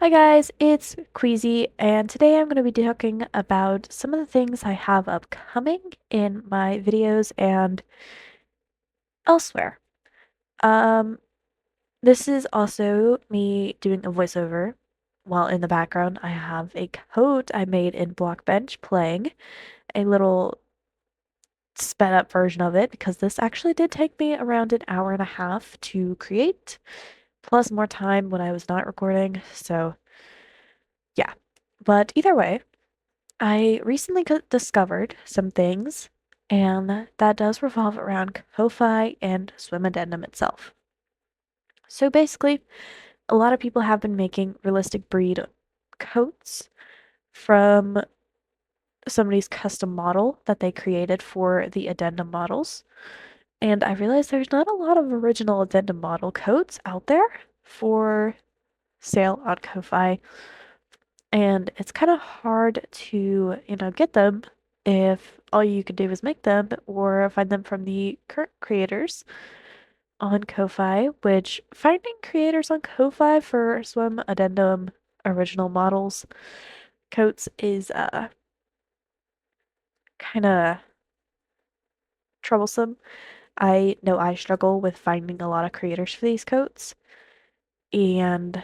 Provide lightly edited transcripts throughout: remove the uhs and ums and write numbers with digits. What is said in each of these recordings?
Hi guys, it's Qeizy, and today I'm going to be talking about some of the things I have upcoming in my videos and elsewhere. Um, this is also me doing a voiceover, while in the background I have a code I made in Blockbench playing a little sped up version of it because this actually did take me around an hour and a half to create, plus more time when I was not recording, so yeah. But either way, I recently discovered some things, and that does revolve around Ko-Fi and Swim Addendum itself. So basically, a lot of people have been making realistic breed coats from somebody's custom model that they created for the addendum models. And I realized there's not a lot of original addendum model coats out there for sale on Ko-Fi. And it's kind of hard to, get them if all you could do is make them or find them from the current creators on Ko-Fi, which finding creators on Ko-Fi for Swim Addendum original models coats is kind of troublesome. I know I struggle with finding a lot of creators for these coats, and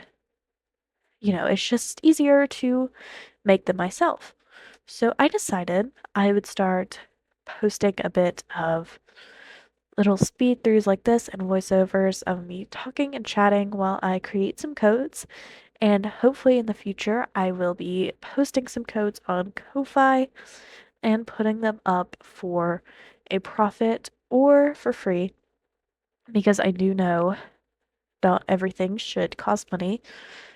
it's just easier to make them myself. So I decided I would start posting a bit of little speed throughs like this and voiceovers of me talking and chatting while I create some codes. And hopefully in the future, I will be posting some codes on Ko-Fi and putting them up for a profit or for free because I do know not everything should cost money.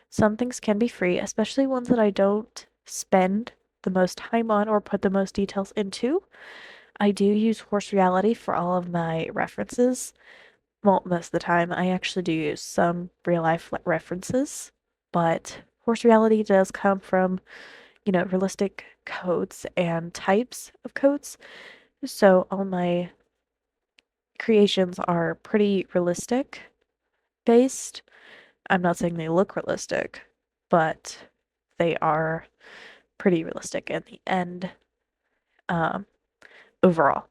Some things can be free, especially ones that I don't spend the most time on or put the most details into. I do use Horse Reality for all of my references. Well, most of the time, I actually do use some real life references, but Horse Reality does come from, realistic codes and types of codes. So all my creations are pretty realistic based. I'm not saying they look realistic, but they are pretty realistic in the end, um, overall.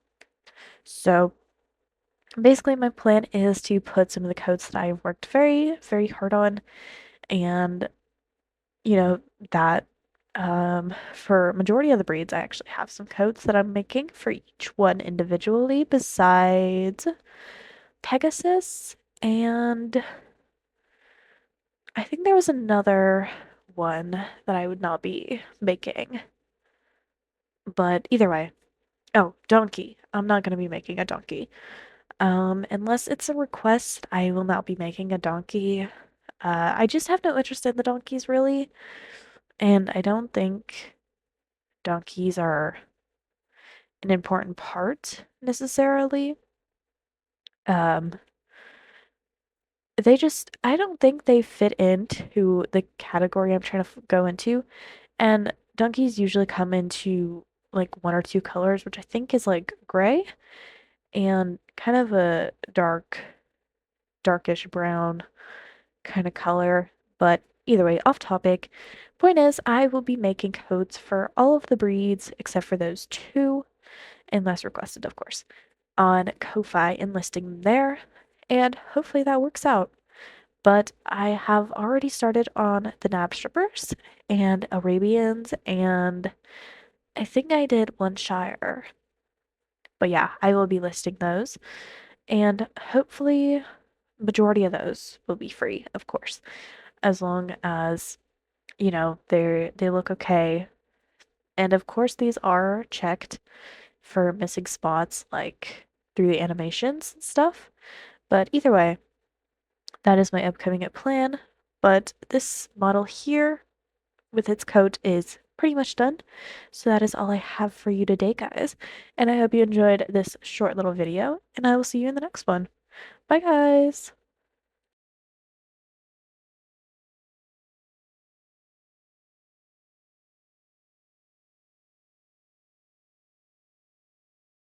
So basically, my plan is to put some of the codes that I've worked very, very hard on, and you know that for majority of the breeds, I actually have some codes that I'm making for each one individually, besides Pegasus, and I think there was another one that I would not be making. But either way, oh, donkey. I'm not gonna be making a donkey. Unless it's a request, I will not be making a donkey. I just have no interest in the donkeys really, and I don't think donkeys are an important part necessarily. Um, I don't think they fit into the category I'm trying to go into, and donkeys usually come into like one or two colors, which I think is like gray and kind of a darkish brown kind of color. But either way, off topic. Point is, I will be making codes for all of the breeds except for those two, unless requested, of course, on Ko-Fi and listing them there, and hopefully that works out. But I have already started on the nab strippers and Arabians, and I think I did one Shire. But yeah, I will be listing those, and hopefully majority of those will be free, of course, as long as they look okay. And of course, these are checked for missing spots, like through the animations and stuff. But either way, that is my upcoming plan. But this model here with its coat is pretty much done. So that is all I have for you today, guys. And I hope you enjoyed this short little video, and I will see you in the next one. Bye, guys!